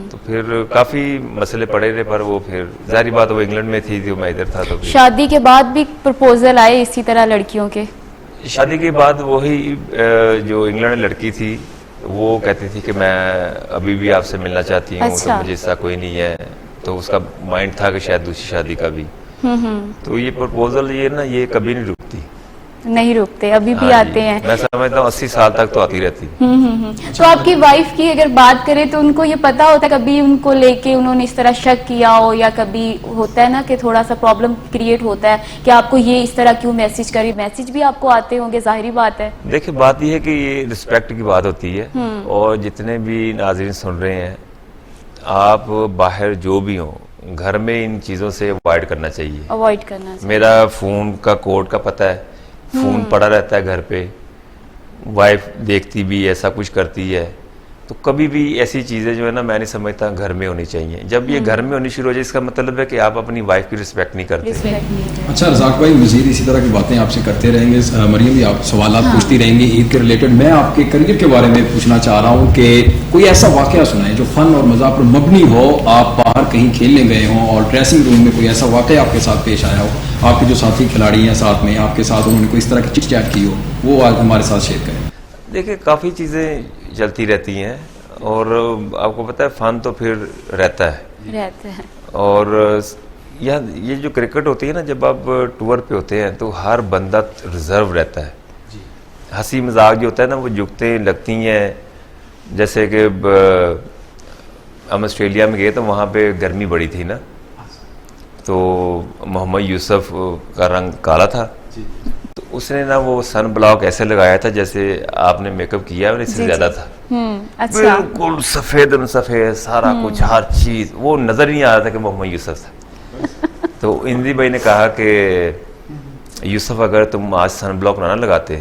तो फिर काफ़ी मसले पड़े रहे, पर वो फिर जाहिर बात वो इंग्लैंड में थी तो मैं इधर था। तो फिर शादी के बाद भी प्रपोजल आए इसी तरह लड़कियों के? शादी के बाद वही जो इंग्लैंड में लड़की थी वो कहती थी कि मैं अभी भी आपसे मिलना चाहती हूँ। अच्छा। तो मुझे ऐसा कोई नहीं है। तो उसका माइंड था कि शायद दूसरी शादी का भी। तो ये प्रपोजल ये कभी नहीं रुकती, नहीं रुकते, अभी भी हाँ जी। आते हैं। मैं समझता हूँ 80 साल तक तो आती रहती। तो आपकी वाइफ की अगर बात करें तो उनको ये पता होता है कभी उनको लेके उन्होंने इस तरह शक किया हो, या कभी होता है ना कि थोड़ा सा प्रॉब्लम क्रिएट होता है कि आपको ये इस तरह क्यों मैसेज करी? मैसेज भी आपको आते होंगे, जाहिर बात है। देखिए बात यह है कि ये रिस्पेक्ट की बात होती है। और जितने भी नाज़रीन सुन रहे हैं, आप बाहर जो भी हो, घर में इन चीज़ों से अवॉइड करना चाहिए। अवॉइड करना चाहिए। मेरा फ़ोन का कोड का पता है, फ़ोन पड़ा रहता है घर पे, वाइफ देखती भी है, ऐसा कुछ करती है। तो कभी भी ऐसी चीज़ें जो है ना, मैं नहीं समझता घर में होनी चाहिए। जब ये घर में होनी शुरू हो जाए, इसका मतलब है कि आप अपनी वाइफ की रिस्पेक्ट नहीं करते। रिस्पेक्ट नहीं है। अच्छा रज़ाक भाई, मज़ीद इसी तरह की बातें आपसे करते रहेंगे। मरियम भी आप सवालात पूछती रहेंगी ईद के रिलेटेड। मैं आपके करियर के बारे में पूछना चाह रहा हूँ कि कोई ऐसा वाक़या सुनाए जो फ़न और मज़ाक पर मबनी हो। आप बाहर कहीं खेलने गए हों और ड्रेसिंग रूम में कोई ऐसा वाक़या आपके साथ पेश आया हो, आपके जो साथी खिलाड़ी हैं साथ में, आपके साथ उन्होंने कोई इस तरह की चिट चैट की हो, वो आज हमारे साथ शेयर करें। देखिए काफ़ी चीज़ें चलती रहती हैं और आपको पता है फ़न तो फिर रहता है। और ये जो क्रिकेट होती है ना, जब आप टूर पे होते हैं तो हर बंदा रिजर्व रहता है। हंसी मजाक जो होता है ना, वो जुगतें लगती हैं। जैसे कि हम ऑस्ट्रेलिया में गए तो वहाँ पे गर्मी बड़ी थी ना, तो मोहम्मद यूसुफ का रंग काला था, तो उसने ना वो सन ब्लॉक ऐसे लगाया था जैसे आपने मेकअप किया है इससे ज़्यादा था। अच्छा। बिल्कुल सफ़ेद सारा कुछ, हर चीज़, वो नज़र नहीं आ रहा था कि मोहम्मद यूसुफ था। तो इंदी भाई ने कहा कि यूसुफ अगर तुम आज सन ब्लॉक ना लगाते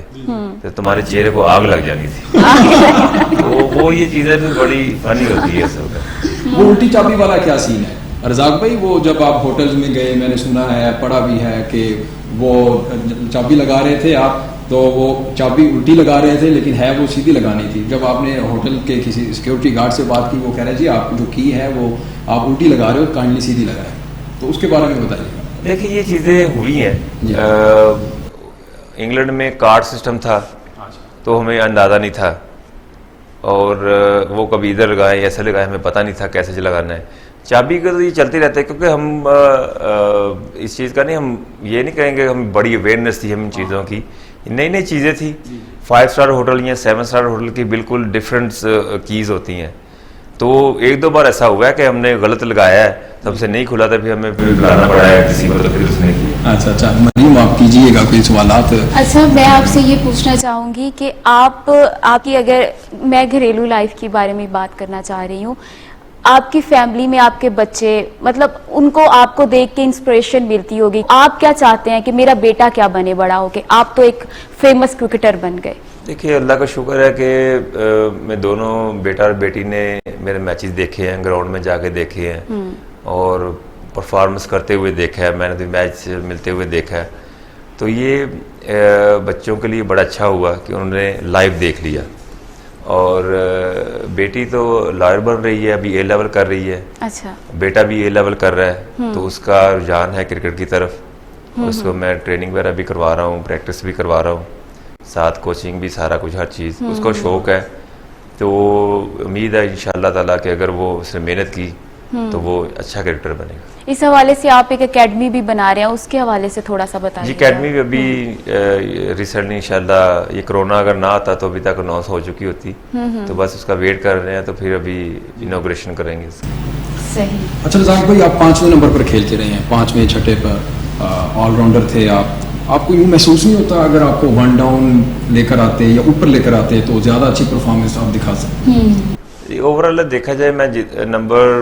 तो तुम्हारे चेहरे को आग लग जानी थी। तो वो ये चीज़ें फिर बड़ी फनी होती है सब। वो उल्टी चाबी वाला क्या सीन है रज़ाक भाई? वो जब आप होटल्स में गए, मैंने सुना है, पढ़ा भी है कि वो चाबी लगा रहे थे आप, तो वो चाबी उल्टी लगा रहे थे लेकिन है वो सीधी लगानी थी। जब आपने होटल के किसी सिक्योरिटी गार्ड से बात की, वो कह रहे जी आप जो की है वो आप उल्टी लगा रहे हो, काइंडली सीधी लगाएं। तो उसके बारे में बताइए। देखिए ये चीज़ें हुई हैं। इंग्लैंड में कार्ड सिस्टम था तो हमें अंदाज़ा नहीं था, और वो कभी इधर लगाए ऐसे लगाए, हमें पता नहीं था कैसे लगाना है। चाबी का तो ये चलती रहता है, क्योंकि हम इस चीज़ का नहीं, हम ये नहीं कहेंगे, हम बड़ी अवेयरनेस थी हम इन चीज़ों की, नई नई चीज़ें थी। 5 स्टार होटल या 7 स्टार होटल की बिल्कुल डिफरेंट कीज़ होती हैं। तो एक दो बार ऐसा हुआ है कि हमने गलत लगाया है, तब से नहीं खुला था, फिर हमें फिर बुलाना पड़ा है किसी को, तो फिर उसने किया। अच्छा मरीम, आप कीजिएगा कोई सवालात। अच्छा, मैं आपसे ये पूछना चाहूँगी कि आपकी अगर मैं घरेलू लाइफ के बारे में बात करना चाह रही हूँ, आपकी फैमिली में आपके बच्चे, मतलब उनको आपको देख के इंस्पिरेशन मिलती होगी। आप क्या चाहते हैं कि मेरा बेटा क्या बने बड़ा होके? आप तो एक फेमस क्रिकेटर बन गए। देखिए अल्लाह का शुक्र है कि मैं दोनों बेटा और बेटी ने मेरे मैचेस देखे हैं, ग्राउंड में जाके देखे हैं और परफॉर्मेंस करते हुए देखा है, मैंने तो मैच मिलते हुए देखा है। तो ये बच्चों के लिए बड़ा अच्छा हुआ कि उन्होंने लाइव देख लिया। और बेटी तो लॉयर बन रही है, अभी A लेवल कर रही है। अच्छा। बेटा भी A लेवल कर रहा है, तो उसका रुझान है क्रिकेट की तरफ। उसको मैं ट्रेनिंग वगैरह भी करवा रहा हूँ, प्रैक्टिस भी करवा रहा हूँ, साथ कोचिंग भी, सारा कुछ, हर चीज़ उसको शौक है। तो उम्मीद है इंशाअल्लाह ताला कि अगर वो उसने मेहनत की तो वो अच्छा क्रिकेटर बनेगा। इस हवाले से आप एक एकेडमी भी बना रहे हैं, उसके हवाले से थोड़ा सा बताइए। जी, एकेडमी भी अभी रिसेंटली इंशाल्लाह, ये कोरोना अगर ना आता तो अभी तक अनाउंस हो चुकी होती, तो बस उसका वेट कर रहे हैं, तो फिर अभी इनॉग्रेशन करेंगे। सही। अच्छा रज़ाक भाई, आप 5वें नंबर पर खेलते रहे हैं, 5वें 6ठे पर, ऑलराउंडर थे आप, आपको यूँ महसूस नहीं होता अगर आपको वन डाउन लेकर आते या ऊपर लेकर आते तो ज़्यादा अच्छी परफॉर्मेंस आप दिखा सकते? ओवरऑल देखा जाए, मैं नंबर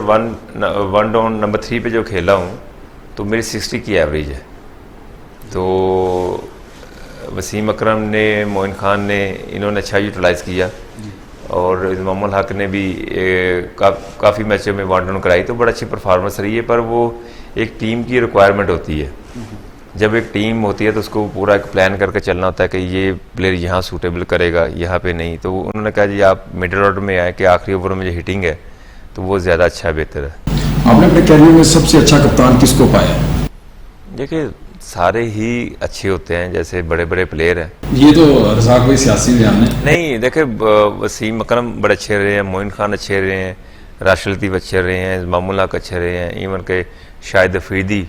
1 डाउन नंबर 3 पे जो खेला हूँ तो मेरी 60 की एवरेज है। तो वसीम अकरम ने, मोइन खान ने, इन्होंने अच्छा यूटिलाइज़ किया और इमामुल हक ने भी काफ़ी मैचों में 1 डाउन कराई, तो बड़ा अच्छी परफॉर्मेंस रही है। पर वो एक टीम की रिक्वायरमेंट होती है, जब एक टीम होती है तो उसको पूरा एक प्लान करके चलना होता है कि ये प्लेयर यहाँ सूटेबल करेगा, यहाँ पे नहीं। तो उन्होंने कहा जी आप मिडिल ऑर्डर में आए कि आखिरी ओवर में जो हिटिंग है तो वो ज़्यादा अच्छा है, बेहतर है। आपने अपने कैरियर में सबसे अच्छा कप्तान किसको पाया? देखिए सारे ही अच्छे होते हैं, जैसे बड़े बड़े प्लेयर हैं। ये तो रज़ाक भाई सियासी बयान है। नहीं देखिए, वसीम अकरम बड़े अच्छे रहे हैं, मोइन खान अच्छे रहे हैं, राशिद लतीफ़ अच्छे रहे हैं, इमामुल हक अच्छे रहे हैं, इवन के शाहिद अफरीदी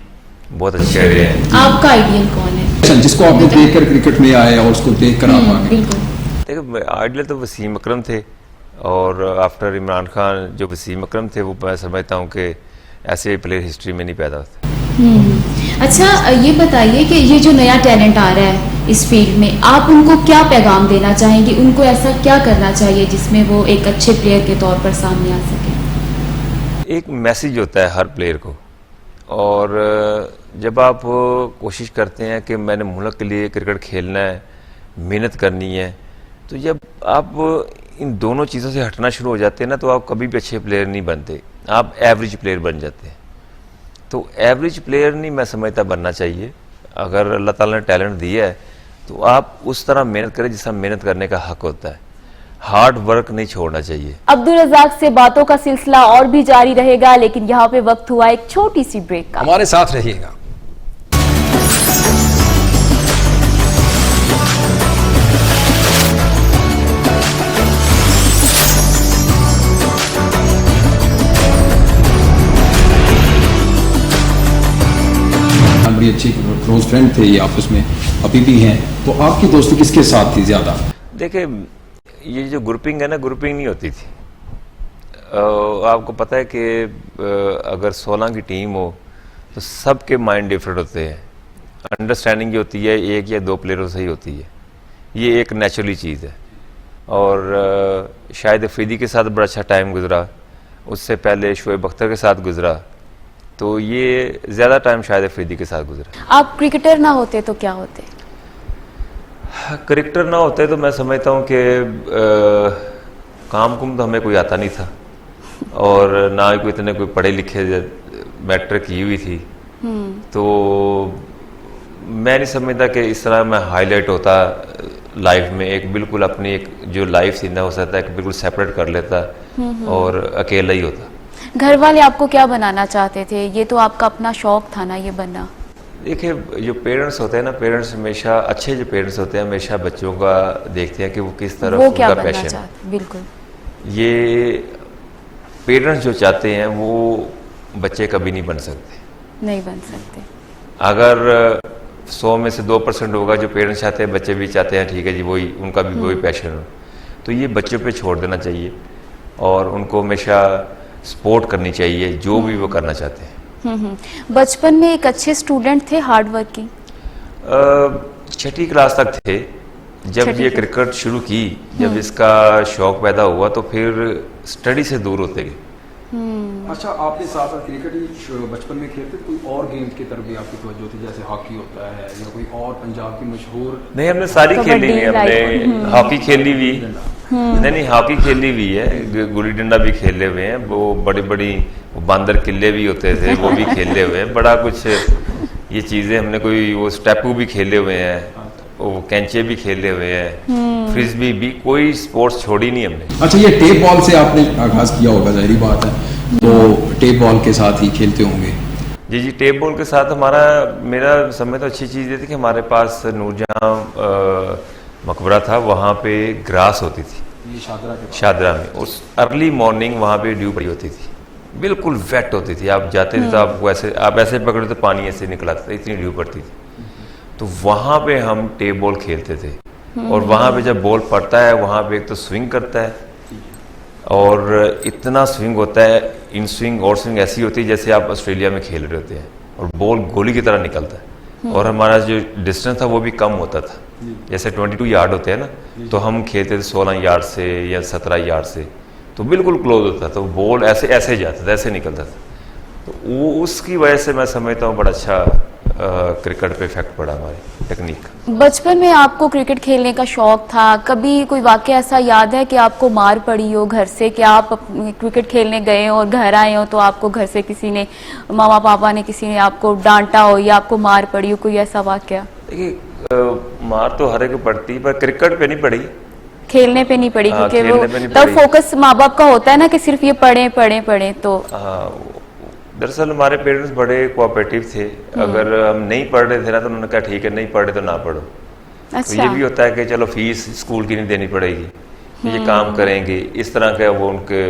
बहुत अच्छे रहे हैं। आपका आइडियल कौन है जिसको आपने देखकर क्रिकेट में आए और उसको देखकर आप आ गए? बिल्कुल। देखिए आइडियल तो वसीम अकरम थे, और आफ्टर इमरान खान जो वसीम अकरम थे वो मैं समझता हूँ कि ऐसे प्लेयर हिस्ट्री में नहीं पैदा होते। अच्छा ये बताइए कि ये जो नया टैलेंट आ रहा है इस फील्ड में, आप उनको क्या पैगाम देना चाहेंगे? उनको ऐसा क्या करना चाहिए जिसमें वो एक अच्छे प्लेयर के तौर पर सामने आ सके? एक मैसेज होता है हर प्लेयर को, और जब आप कोशिश करते हैं कि मैंने मुल्क के लिए क्रिकेट खेलना है, मेहनत करनी है, तो जब आप इन दोनों चीज़ों से हटना शुरू हो जाते हैं ना, तो आप कभी भी अच्छे प्लेयर नहीं बनते, आप एवरेज प्लेयर बन जाते हैं। तो एवरेज प्लेयर नहीं मैं समझता बनना चाहिए। अगर अल्लाह ताला ने टैलेंट दिया है तो आप उस तरह मेहनत करें जिसका मेहनत करने का हक होता है, हार्ड वर्क नहीं छोड़ना चाहिए। अब्दुल रज़ाक से बातों का सिलसिला और भी जारी रहेगा, लेकिन यहाँ पे वक्त हुआ एक छोटी सी ब्रेक का। हमारे साथ रहिएगा। बड़ी अच्छी क्लोज फ्रेंड थे ये आपस में, अभी भी हैं। तो आपकी दोस्ती किसके साथ थी ज़्यादा? देखिए ये जो ग्रुपिंग है ना, ग्रुपिंग नहीं होती थी। आपको पता है कि अगर 16 की टीम हो तो सबके माइंड डिफरेंट होते हैं, अंडरस्टैंडिंग जो होती है 1 या 2 प्लेयरों से ही होती है, ये एक नेचुरली चीज़ है। और शाहिद अफरीदी के साथ बड़ा अच्छा टाइम गुजरा, उससे पहले शोएब अख्तर के साथ गुजरा, तो ये ज़्यादा टाइम शाहिद अफरीदी के साथ गुजरा। आप क्रिकेटर ना होते तो क्या होते? क्रिकेटर ना होते तो मैं समझता हूँ कि काम कुम तो हमें कोई आता नहीं था, और ना ही कोई इतने कोई पढ़े लिखे मैट्रिक की हुई थी, तो मैं नहीं समझता कि इस तरह मैं हाईलाइट होता लाइफ में। एक बिल्कुल अपनी एक जो लाइफ थी ना, हो सकता है कि बिल्कुल सेपरेट कर लेता और अकेला ही होता। घर वाले आपको क्या बनाना चाहते थे? ये तो आपका अपना शौक था ना ये बनना। देखिए जो पेरेंट्स होते हैं ना, पेरेंट्स हमेशा अच्छे जो पेरेंट्स होते हैं हमेशा बच्चों का देखते हैं कि वो किस तरफ वो क्या उनका बनना पैशन चाहते? बिल्कुल। ये पेरेंट्स जो चाहते हैं वो बच्चे कभी नहीं बन सकते, नहीं बन सकते। अगर 100 में से 2% होगा जो पेरेंट्स चाहते हैं, बच्चे भी चाहते हैं, ठीक है जी वही उनका भी वही पैशन हो, तो ये बच्चों पे छोड़ देना चाहिए और उनको हमेशा सपोर्ट करनी चाहिए जो भी वो करना चाहते हैं। बचपन में एक अच्छे स्टूडेंट थे, हार्ड वर्किंग? 6ठी क्लास तक थे। जब ये क्रिकेट शुरू की, जब इसका शौक पैदा हुआ तो फिर स्टडी से दूर होते गए। अच्छा, आपने साथ साथ क्रिकेट ही बचपन में खेलते, कोई और गेम की तरफ भी आपकी तवज्जो थी, जैसे हॉकी होता है या कोई और पंजाब की मशहूर? नहीं, हमने सारी खेली हुई है। हमने हॉकी खेली हुई, नहीं हॉकी खेली हुई है, गुल्ली डंडा भी खेले हुए हैं, वो बड़ी बड़ी बंदर किले भी होते थे वो भी खेले हुए हैं, बड़ा कुछ ये चीज़ें हमने, कोई वो स्टेपू भी खेले हुए हैं, वो कैंचे भी खेले हुए हैं, फ्रिस्बी भी, कोई स्पोर्ट्स छोड़ी नहीं हमने। अच्छा, ये टेप बॉल से आपने आगाज किया होगा, जाहिर बात है, तो टेप बॉल के साथ ही खेलते होंगे? जी जी, टेप बॉल के साथ मेरा समय तो अच्छी चीज़ ये थी कि हमारे पास नूरजहां मकबरा था, वहाँ पे ग्रास होती थी, ये शादरा में, उस अर्ली मॉर्निंग वहाँ पे ड्यू पड़ी होती थी, बिल्कुल वेट होती थी, आप जाते थे तो आपको आप ऐसे पकड़े तो पानी ऐसे निकल आता था, इतनी ड्यू पड़ती थी। तो वहाँ पे हम टेप बॉल खेलते थे, और वहाँ पे जब बॉल पड़ता है वहाँ पे एक तो स्विंग करता है, और इतना स्विंग होता है, इन स्विंग और स्विंग ऐसी होती है जैसे आप ऑस्ट्रेलिया में खेल रहे होते हैं, और बॉल गोली की तरह निकलता है। और हमारा जो डिस्टेंस था वो भी कम होता था। जैसे 22 यार्ड होते हैं ना, तो हम खेलते थे 16 यार्ड से या 17 यार्ड से, तो बिल्कुल क्लोज होता था, तो बॉल ऐसे ऐसे जाता था, ऐसे निकलता था। तो वो उसकी वजह से मैं समझता हूँ बड़ा अच्छा क्रिकेट पे इफेक्ट पड़ा हमारी टेक्निक। बचपन में आपको क्रिकेट खेलने का शौक था, कभी कोई वाकया ऐसा याद है कि आपको मार पड़ी हो घर से, कि आप क्रिकेट खेलने गए हो और घर आए हो तो आपको घर से किसी ने, मामा पापा ने, किसी ने आपको डांटा हो या आपको मार पड़ी हो, कोई ऐसा वाकया? देखिए मार तो हर एक पड़ती, पर क्रिकेट पे नहीं पड़ी, खेलने पे नहीं पड़ी, क्योंकि खेलने वो पे नहीं तब पड़ी। फोकस माँ बाप का होता है ना कि सिर्फ ये पढ़े पढ़े पढ़े। तो दरअसल हमारे पेरेंट्स बड़े कोऑपरेटिव थे। अगर हम नहीं पढ़ रहे थे ना तो उन्होंने कहा ठीक है, नहीं पढ़ रहे तो ना पढ़ो। तो अच्छा, ये भी होता है कि चलो फीस स्कूल की नहीं देनी पड़ेगी, ये काम करेंगे, इस तरह का वो उनके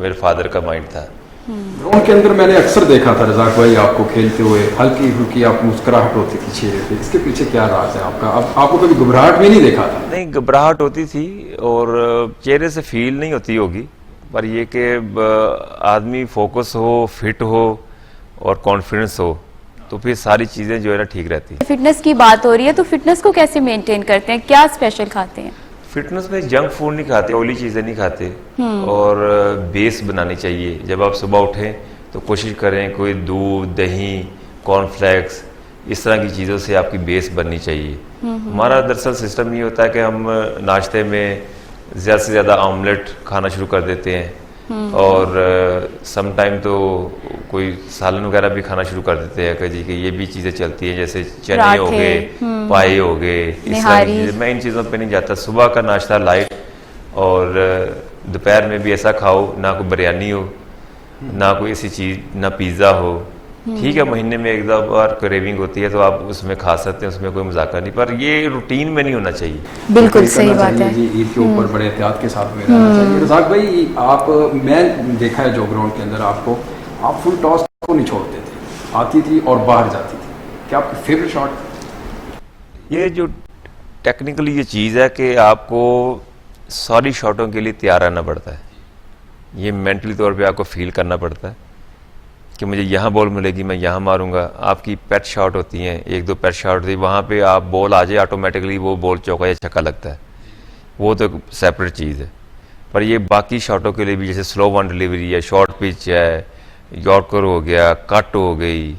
मेरे फादर का माइंड था। ग्राउंड के अंदर मैंने अक्सर देखा था रज़ाक भाई आपको खेलते हुए, हल्की फुल्की आप मुस्कुराहट होती थी चेहरे पे, इसके पीछे क्या राज है आपका? आपको कभी घबराहट भी नहीं देखा था? नहीं, घबराहट होती थी और चेहरे से फील नहीं होती होगी, पर ये कि आदमी फोकस हो, फिट हो और कॉन्फिडेंस हो तो फिर सारी चीज़ें जो है ना ठीक रहती है। फिटनेस की बात हो रही है तो फिटनेस को कैसे मेंटेन करते हैं, क्या स्पेशल खाते हैं? फिटनेस में जंक फूड नहीं खाते, ऑयली चीज़ें नहीं खाते और बेस बनानी चाहिए। जब आप सुबह उठें तो कोशिश करें कोई दूध, दही, कॉर्नफ्लेक्स, इस तरह की चीज़ों से आपकी बेस बननी चाहिए। हमारा दरअसल सिस्टम ये होता है कि हम नाश्ते में ज़्यादा से ज़्यादा ऑमलेट खाना शुरू कर देते हैं और सम टाइम तो कोई सालन वगैरह भी खाना शुरू कर देते हैं कि ये भी चीज़ें चलती हैं, जैसे चने हो गए, पाए हो गए, इस तरह की चीज़ें। मैं इन चीज़ों पे नहीं जाता। सुबह का नाश्ता लाइट और दोपहर में भी ऐसा खाओ, ना कोई बिरयानी हो, ना कोई ऐसी चीज़, ना पिज़्ज़ा हो। ठीक है, महीने में एक दो बार क्रेविंग होती है तो आप उसमें खा सकते हैं, उसमें कोई मजाक नहीं, पर ये रूटीन में नहीं होना चाहिए। बिल्कुल सही बात है जी। ईद के ऊपर बड़े एहतियात के साथ में रहना चाहिए। रज़ाक भाई आप, मैं देखा है जो ग्राउंड के अंदर आपको, आप फुल टॉस को नहीं छोड़ते थे, आती थी और बाहर जाती थी। क्या आपकी फेवरेट शॉट? ये जो टेक्निकली ये चीज़ है कि आपको सारी शॉटों के लिए तैयार रहना पड़ता है। ये मेंटली तौर पे आपको फील करना पड़ता है कि मुझे यहाँ बॉल मिलेगी, मैं यहाँ मारूंगा। आपकी पेट शॉट होती हैं, एक दो पेट शॉट होती है, वहाँ पे आप बॉल आ जाए ऑटोमेटिकली वो बॉल चौका या छक्का लगता है, वो तो सेपरेट चीज़ है। पर ये बाकी शॉटों के लिए भी, जैसे स्लो वन डिलीवरी है, शॉर्ट पिच है, यॉर्कर हो गया, कट हो गई,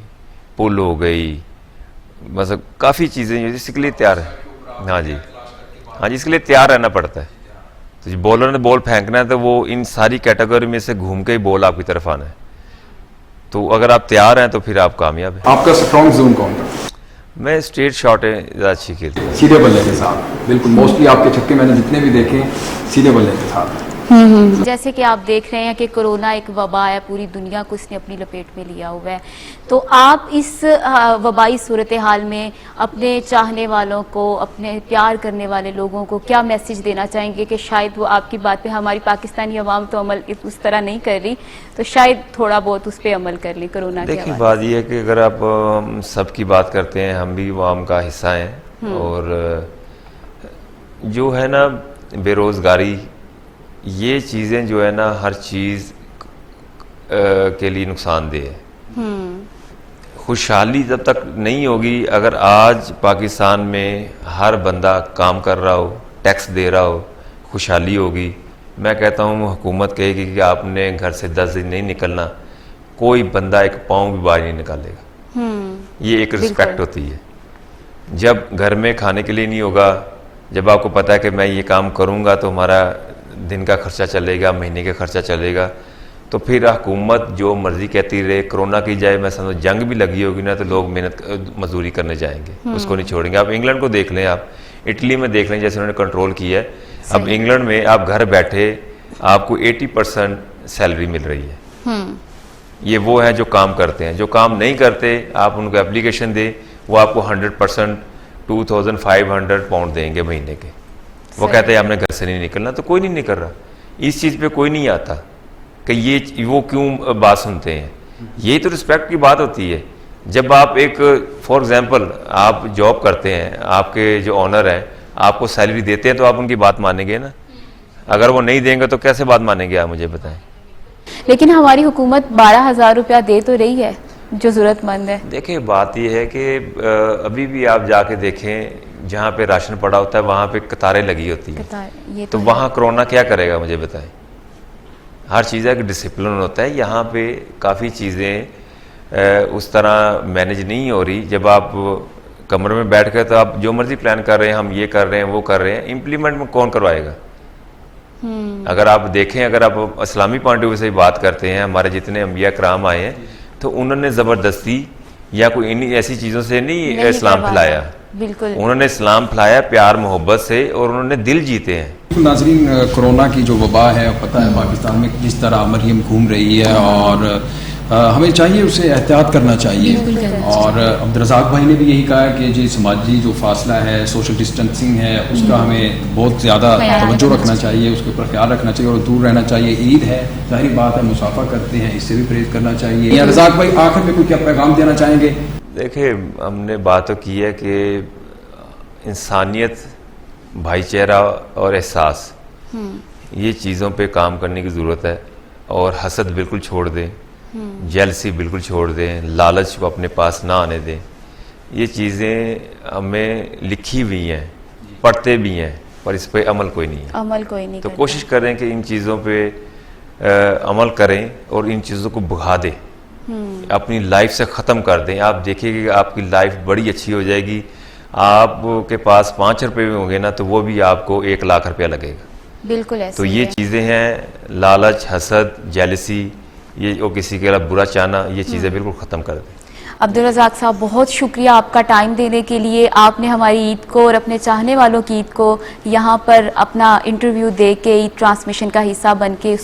पुल हो गई, मतलब काफ़ी चीज़ें इसके लिए तैयार है। हाँ जी, हाँ जी, इसके लिए तैयार रहना पड़ता है। तो बॉलर ने बॉल फेंकना है तो वो इन सारी कैटेगरी में से घूम के ही बॉल आपकी तरफ आना है। तो अगर आप तैयार हैं तो फिर आप कामयाब हैं। आपका स्ट्रॉन्ग जोन कौन था? मैं स्ट्रेट शॉट है ज़्यादा अच्छी खेलती हूँ। सीधे बल्ले के साथ, बिल्कुल मोस्टली आपके छक्के मैंने जितने भी देखे सीधे बल्ले के साथ। जैसे कि आप देख रहे हैं कि कोरोना एक वबा है, पूरी दुनिया को इसने अपनी लपेट में लिया हुआ है, तो आप इस वबाई सूरत हाल में अपने चाहने वालों को, अपने प्यार करने वाले लोगों को क्या मैसेज देना चाहेंगे कि शायद वो आपकी बात पे, हमारी पाकिस्तानी अवाम तो अमल उस तरह नहीं कर रही, तो शायद थोड़ा बहुत उस पर अमल कर लें कोरोना के देखिए, बात यह है कि अगर आप सबकी बात करते हैं, हम भी अवाम का हिस्सा हैं और जो है ना बेरोज़गारी, ये चीज़ें जो है ना हर चीज़ के लिए नुकसानदेह है। खुशहाली जब तक नहीं होगी, अगर आज पाकिस्तान में हर बंदा काम कर रहा हो, टैक्स दे रहा हो, खुशहाली होगी। मैं कहता हूँ हुकूमत कहेगी कि आपने घर से 10 दिन नहीं निकलना, कोई बंदा एक पाँव भी बाहर नहीं निकालेगा। ये एक रिस्पेक्ट होती है। जब घर में खाने के लिए नहीं होगा, जब आपको पता है कि मैं ये काम करूँगा तो हमारा दिन का खर्चा चलेगा, महीने का खर्चा चलेगा, तो फिर हुकूमत जो मर्जी कहती रहे। कोरोना की जाए, मैं समझ जंग भी लगी होगी ना तो लोग मेहनत मजदूरी करने जाएंगे, उसको नहीं छोड़ेंगे। आप इंग्लैंड को देख लें, आप इटली में देख लें, जैसे उन्होंने कंट्रोल किया है। अब इंग्लैंड में आप घर बैठे आपको 80% सैलरी मिल रही है। ये वो है जो काम करते हैं। जो काम नहीं करते, आप उनको एप्लीकेशन दे, वो आपको 100% 2500 पाउंड देंगे महीने के। वो कहते हैं हमने घर से नहीं निकलना, तो कोई नहीं निकल रहा। इस चीज़ पे कोई नहीं आता कि ये वो क्यों बात सुनते हैं। यही तो रिस्पेक्ट की बात होती है। जब आप एक, फॉर एग्जांपल, आप जॉब करते हैं, आपके जो ऑनर हैं आपको सैलरी देते हैं, तो आप उनकी बात मानेंगे ना। अगर वो नहीं देंगे तो कैसे बात मानेंगे आप, मुझे बताएं। लेकिन हमारी हुकूमत 12,000 रुपया दे तो रही है। जो जरूरतमंद है? देखिए बात यह है कि अभी भी आप जाके देखें जहाँ पे राशन पड़ा होता है वहाँ पे कतारें लगी होती हैं। ये तो वहाँ कोरोना क्या करेगा मुझे बताएं। हर चीज़ का डिसिप्लिन होता है, यहाँ पे काफ़ी चीज़ें उस तरह मैनेज नहीं हो रही। जब आप कमरे में बैठ कर तो आप जो मर्जी प्लान कर रहे हैं, हम ये कर रहे हैं वो कर रहे हैं, इम्प्लीमेंट में कौन करवाएगा? अगर आप देखें, अगर आप इस्लामी पॉइंट ऑफ व्यू से बात करते हैं, हमारे जितने अंबिया कराम आए हैं तो उन्होंने ज़बरदस्ती या कोई इन ऐसी चीज़ों से नहीं इस्लाम फैलाया। बिल्कुल, उन्होंने इस्लाम फैलाया प्यार मोहब्बत से और उन्होंने दिल जीते हैं। नाजरीन, कोरोना की जो वबा है, पता है पाकिस्तान में जिस तरह मरियम घूम रही है और हमें चाहिए उसे एहतियात करना चाहिए। और अब्दुर्रज़ाक भाई ने भी यही कहा है कि जी समाजी जो फासला है, सोशल डिस्टेंसिंग है, उसका हमें बहुत ज़्यादा तवज्जो रखना चाहिए, उसके ऊपर ख्याल रखना चाहिए और दूर रहना चाहिए। ईद है, जाहिर बात है, मुसाफा करते हैं, इससे भी परहेज करना चाहिए। या रज़ाक भाई आखिर में कोई क्या पैगाम देना चाहेंगे? देखिए हमने बात तो की है कि इंसानियत, भाईचारा और एहसास, ये चीज़ों पे काम करने की ज़रूरत है। और हसद बिल्कुल छोड़ दें, जेलसी बिल्कुल छोड़ दें, लालच को अपने पास ना आने दें। ये चीज़ें हमें लिखी हुई हैं, पढ़ते भी हैं, पर इस पे अमल कोई नहीं है। अमल कोई नहीं तो करता। कोशिश करें कि इन चीज़ों पे अमल करें और इन चीज़ों को भगा दें, अपनी लाइफ से ख़त्म कर दें। आप देखिए कि आपकी लाइफ बड़ी अच्छी हो जाएगी। आपके पास 5 रुपये भी होंगे ना तो वो भी आपको 1 लाख रुपया लगेगा। बिल्कुल ऐसे तो ही ये है। चीज़ें हैं, लालच, हसद, जेलसी, ये और किसी के खिलाफ बुरा चाहना, ये चीज़ें बिल्कुल ख़त्म कर दें। अब्दुर्रज़ाक साहब, बहुत शुक्रिया आपका टाइम देने के लिए। आपने हमारी ईद को और अपने चाहने वालों की ईद को यहाँ पर अपना इंटरव्यू दे के ईद ट्रांसमिशन का हिस्सा बन के